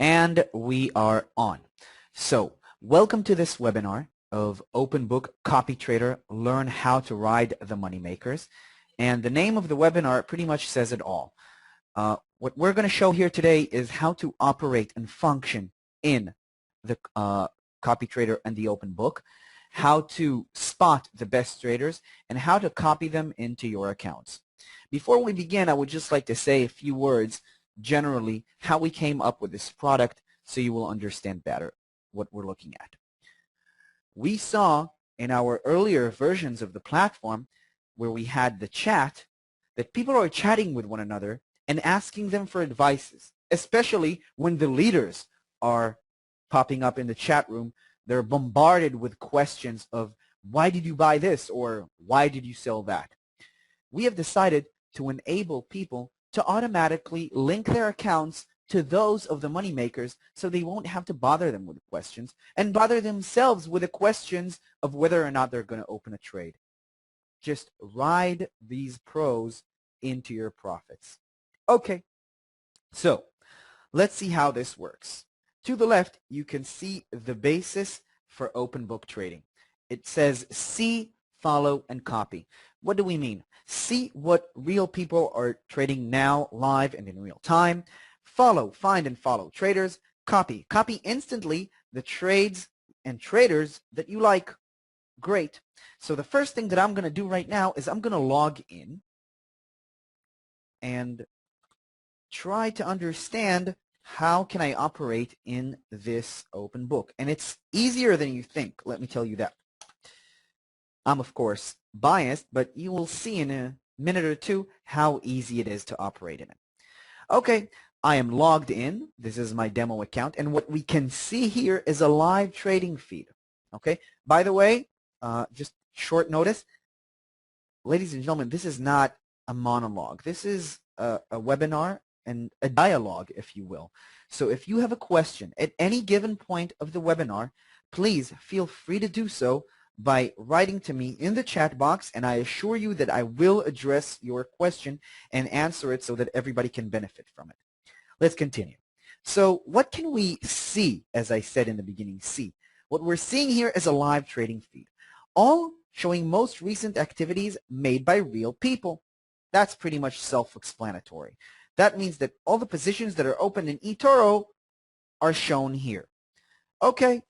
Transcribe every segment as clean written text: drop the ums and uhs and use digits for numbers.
And we are on. So, welcome to this webinar of Open Book Copy Trader, Learn How to Ride the Moneymakers. And the name of the webinar pretty much says it all. What we're going to show here today is how to operate and function in the copy trader and the open book, how to spot the best traders, and how to copy them into your accounts. Before we begin, I would just like to say a few words generally how we came up with this product so you will understand better what we're looking at. We saw in our earlier versions of the platform where we had the chat that people are chatting with one another and asking them for advices, especially when the leaders are popping up in the chat room. They're bombarded with questions of why did you buy this or why did you sell that? We have decided to enable people to automatically link their accounts to those of the moneymakers so they won't have to bother them with questions and bother themselves with the questions of whether or not they're going to open a trade. Just ride these pros into your profits. Okay, so let's see how this works. To the left, you can see the basis for open book trading. It says see, follow, and copy. What do we mean? See what real people are trading now, live, and in real time. Follow, find, and follow traders. Copy instantly the trades and traders that you like. Great. So the first thing that I'm going to do right now is I'm going to log in and try to understand how can I operate in this open book. And it's easier than you think, let me tell you that. I'm, of course, biased, but you will see in a minute or two how easy it is to operate in it. Okay, I am logged in. This is my demo account, and what we can see here is a live trading feed. Okay, by the way, just short notice, ladies and gentlemen, this is not a monologue. This is a webinar and a dialogue, if you will. So if you have a question at any given point of the webinar, please feel free to do so by writing to me in the chat box, and I assure you that I will address your question and answer it so that everybody can benefit from it. Let's continue. So what can we see, as I said in the beginning, see? What we're seeing here is a live trading feed, all showing most recent activities made by real people. That's pretty much self-explanatory. That means that all the positions that are open in eToro are shown here. Okay,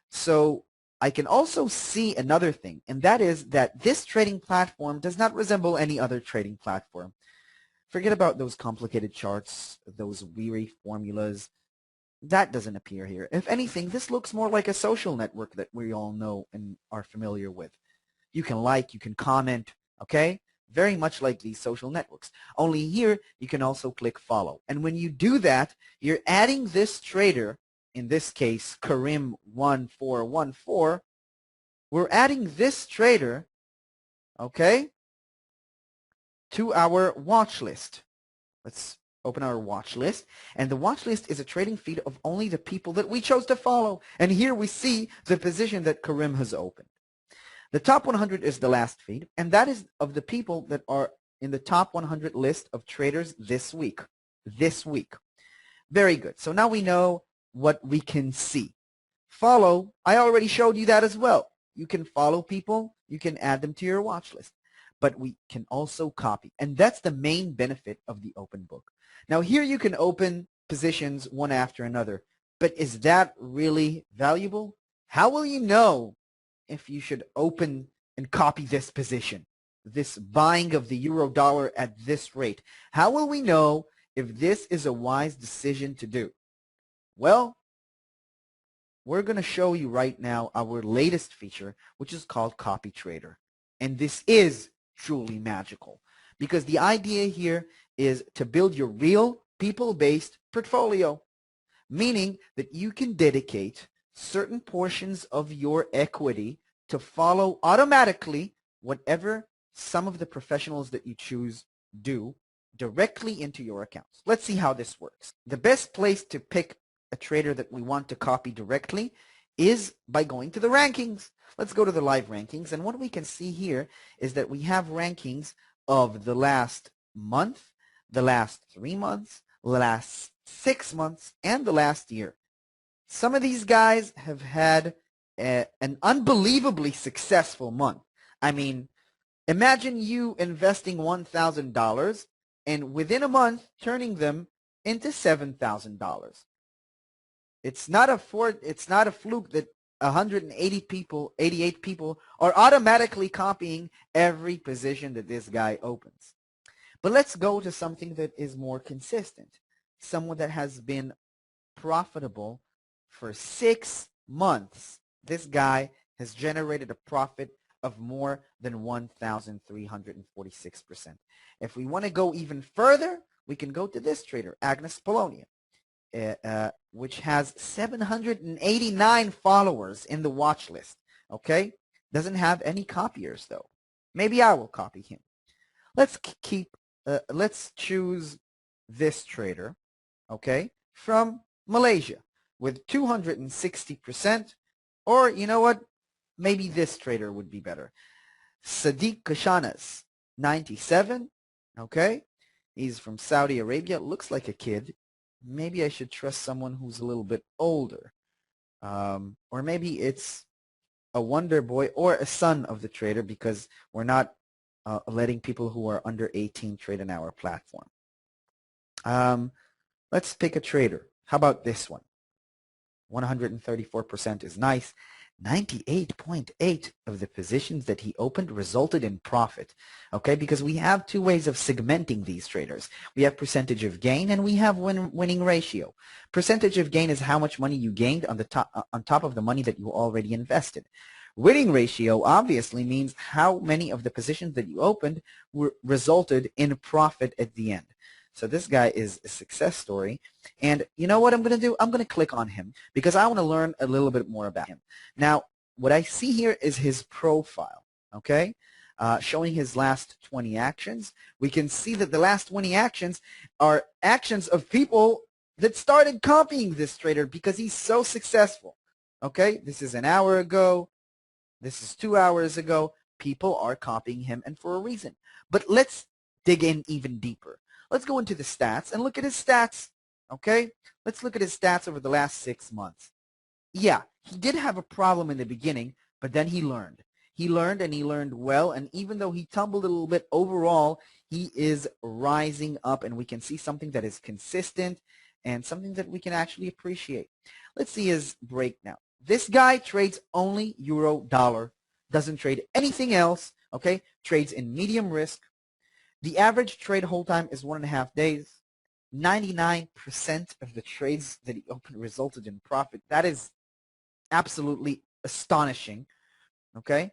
so I can also see another thing, and that is that this trading platform does not resemble any other trading platform. Forget about those complicated charts, those weary formulas. That doesn't appear here. If anything, this looks more like a social network that we all know and are familiar with. You can like, you can comment, okay? Very much like these social networks. Only here, you can also click follow. And when you do that, you're adding this trader, in this case, Karim1414, we're adding this trader, okay, to our watch list. Let's open our watch list. And the watch list is a trading feed of only the people that we chose to follow. And here we see the position that Karim has opened. The top 100 is the last feed, and that is of the people that are in the top 100 list of traders this week. Very good. So now we know what we can see. Follow, I already showed you that as well. You can follow people, you can add them to your watch list, but we can also copy, and that's the main benefit of the open book. Now here you can open positions one after another, but is that really valuable? How will you know if you should open and copy this position, this buying of the euro dollar at this rate? How will we know if this is a wise decision to do? Well, we're going to show you right now our latest feature, which is called Copy Trader. And this is truly magical because the idea here is to build your real people-based portfolio, meaning that you can dedicate certain portions of your equity to follow automatically whatever some of the professionals that you choose do directly into your accounts. Let's see how this works. The best place to pick a trader that we want to copy directly is by going to the rankings. Let's go to the live rankings, and what we can see here is that we have rankings of the last month, the last 3 months, last 6 months, and the last year. Some of these guys have had an unbelievably successful month. I mean, imagine you investing $1,000 and within a month turning them into $7,000. It's not a fluke that 88 people are automatically copying every position that this guy opens. But let's go to something that is more consistent. Someone that has been profitable for 6 months. This guy has generated a profit of more than 1,346%. If we want to go even further, we can go to this trader, Agnes Polonia, which has 789 followers in the watch list. Okay? Doesn't have any copiers, though. Maybe I will copy him. Let's choose this trader, okay, from Malaysia with 260%, or you know what, maybe this trader would be better. Sadiq Kashanas, 97, okay, he's from Saudi Arabia, looks like a kid. Maybe I should trust someone who's a little bit older, or maybe it's a wonder boy or a son of the trader, because we're not letting people who are under 18 trade on our platform. Let's pick a trader. How about this one? 134% is nice. 98.8 of the positions that he opened resulted in profit. Okay, because we have two ways of segmenting these traders. We have percentage of gain and we have winning ratio. Percentage of gain is how much money you gained on top of the money that you already invested. Winning ratio obviously means how many of the positions that you opened resulted in profit at the end. So this guy is a success story. And you know what I'm going to do? I'm going to click on him because I want to learn a little bit more about him. Now, what I see here is his profile, okay? Showing his last 20 actions. We can see that the last 20 actions are actions of people that started copying this trader because he's so successful, okay? This is an hour ago. This is 2 hours ago. People are copying him, and for a reason. But let's dig in even deeper. Let's go into the stats and look at his stats, okay? Let's look at his stats over the last 6 months. Yeah, he did have a problem in the beginning, but then he learned. He learned, and he learned well, and even though he tumbled a little bit overall, he is rising up, and we can see something that is consistent and something that we can actually appreciate. Let's see his breakdown. This guy trades only euro dollar, doesn't trade anything else, okay? Trades in medium risk. The average trade hold time is 1.5 days. 99% of the trades that he opened resulted in profit. That is absolutely astonishing, okay?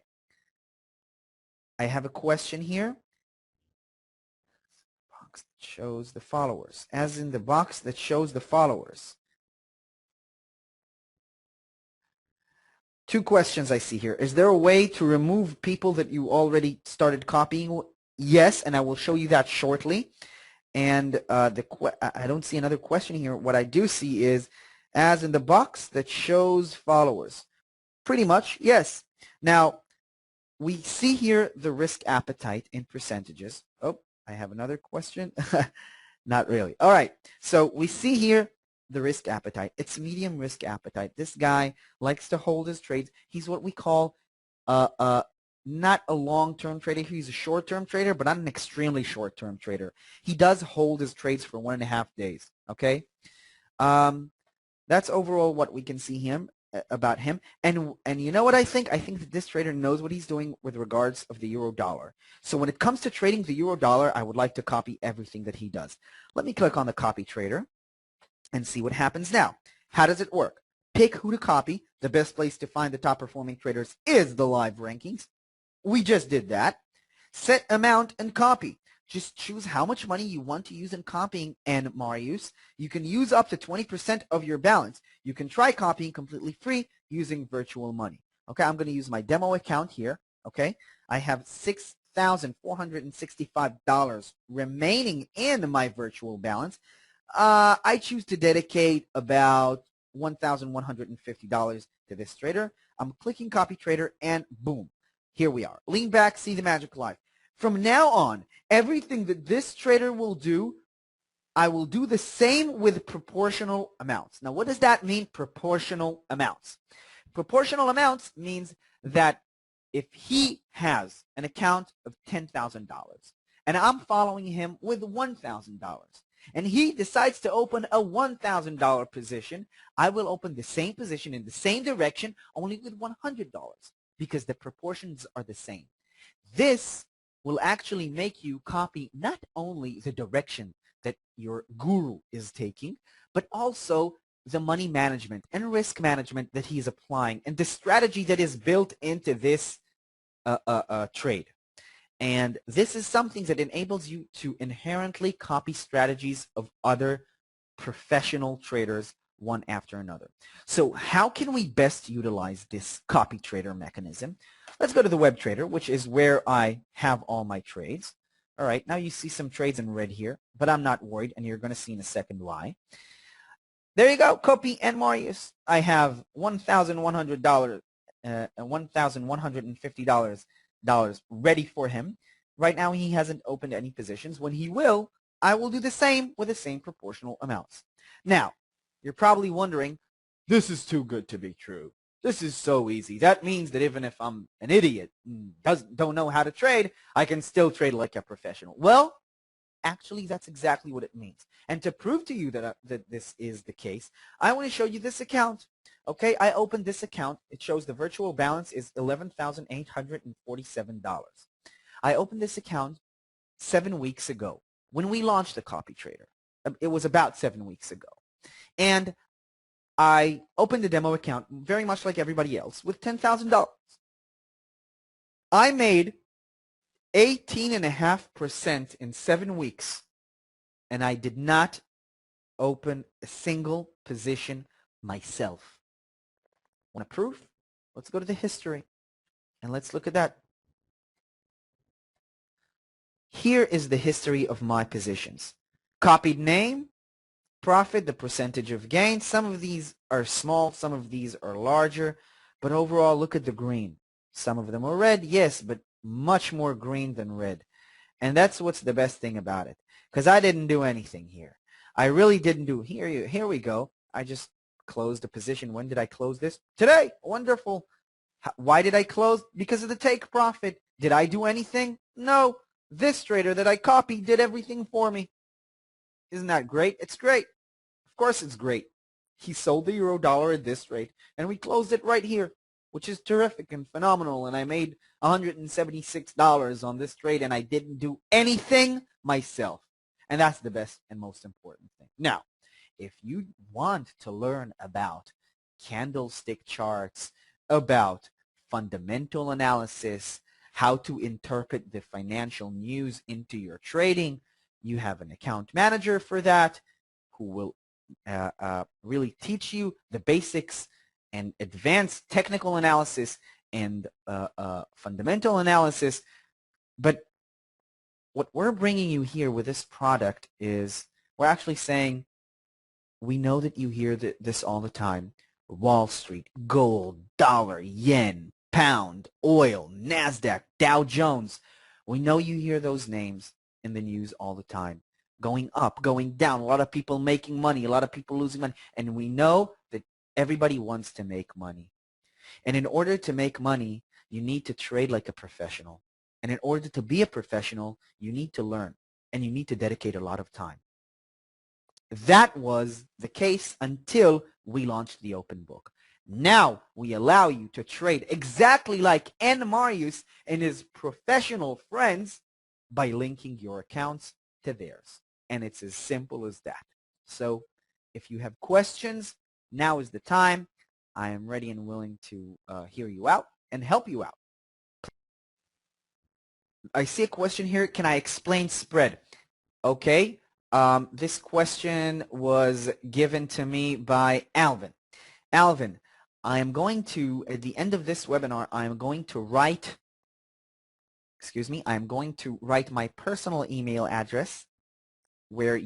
I have a question here. Box that shows the followers. As in the box that shows the followers. 2 questions I see here. Is there a way to remove people that you already started copying? Yes, and I will show you that shortly. And I don't see another question here. What I do see is, as in the box that shows followers. Pretty much, yes. Now, we see here the risk appetite in percentages. Oh, I have another question. Not really. All right. So we see here the risk appetite. It's medium risk appetite. This guy likes to hold his trades. He's what we call not a long-term trader. He's a short-term trader, but not an extremely short-term trader. He does hold his trades for 1.5 days. Okay, that's overall what we can see about him. And you know what I think? I think that this trader knows what he's doing with regards of the euro dollar. So when it comes to trading the euro dollar, I would like to copy everything that he does. Let me click on the copy trader and see what happens now. How does it work? Pick who to copy. The best place to find the top performing traders is the live rankings. We just did that. Set amount and copy. Just choose how much money you want to use in copying, and Marius, you can use up to 20% of your balance. You can try copying completely free using virtual money. Okay, I'm going to use my demo account here. Okay, I have $6,465 remaining in my virtual balance. I choose to dedicate about $1,150 to this trader. I'm clicking copy trader, and boom. Here we are. Lean back, see the magic live. From now on, everything that this trader will do I will do the same with proportional amounts. Now, what does that mean, proportional amounts? Proportional amounts means that if he has an account of $10,000 and I'm following him with $1,000 and he decides to open a $1,000 position, I will open the same position in the same direction only with $100 because the proportions are the same. This will actually make you copy not only the direction that your guru is taking, but also the money management and risk management that he's applying and the strategy that is built into this trade. And this is something that enables you to inherently copy strategies of other professional traders one after another. So how can we best utilize this copy trader mechanism? Let's go to the web trader, which is where I have all my trades. All right, now you see some trades in red here, but I'm not worried, and you're going to see in a second why. There you go, copy and Marius. I have $1,100, $1,150 ready for him. Right now he hasn't opened any positions. When he will, I will do the same with the same proportional amounts. Now, you're probably wondering, this is too good to be true. This is so easy. That means that even if I'm an idiot, don't know how to trade, I can still trade like a professional. Well, actually, that's exactly what it means. And to prove to you that this is the case, I want to show you this account. Okay, I opened this account. It shows the virtual balance is $11,847. I opened this account 7 weeks ago when we launched the copy trader. It was about 7 weeks ago. And I opened a demo account very much like everybody else with $10,000. I made 18.5% in 7 weeks, and I did not open a single position myself. Want a proof? Let's go to the history, and let's look at that. Here is the history of my positions. Copied name, profit, the percentage of gain. Some of these are small, some of these are larger, but overall look at the green. Some of them are red, yes, but much more green than red. And that's what's the best thing about it, because I didn't do anything here. I really didn't do. Here we go. I just closed a position. When did I close this? Today. Wonderful. Why did I close? Because of the take profit. Did I do anything? No. This trader that I copied did everything for me. Isn't that great? It's great. Of course it's great. He sold the euro dollar at this rate, and we closed it right here, which is terrific and phenomenal, and I made $176 on this trade, and I didn't do anything myself. And that's the best and most important thing. Now, if you want to learn about candlestick charts, about fundamental analysis, how to interpret the financial news into your trading, you have an account manager for that who will really teach you the basics and advanced technical analysis and fundamental analysis. But what we're bringing you here with this product is we're actually saying, we know that you hear this all the time. Wall Street, gold, dollar, yen, pound, oil, NASDAQ, Dow Jones. We know you hear those names in the news all the time. Going up, going down, a lot of people making money, a lot of people losing money. And we know that everybody wants to make money. And in order to make money, you need to trade like a professional. And in order to be a professional, you need to learn and you need to dedicate a lot of time. That was the case until we launched the open book. Now we allow you to trade exactly like N. Marius and his professional friends by linking your accounts to theirs. And it's as simple as that. So if you have questions, now is the time. I am ready and willing to hear you out and help you out. I see a question here. Can I explain spread? Okay. This question was given to me by Alvin. Alvin, I am going to, at the end of this webinar, I am going to write my personal email address where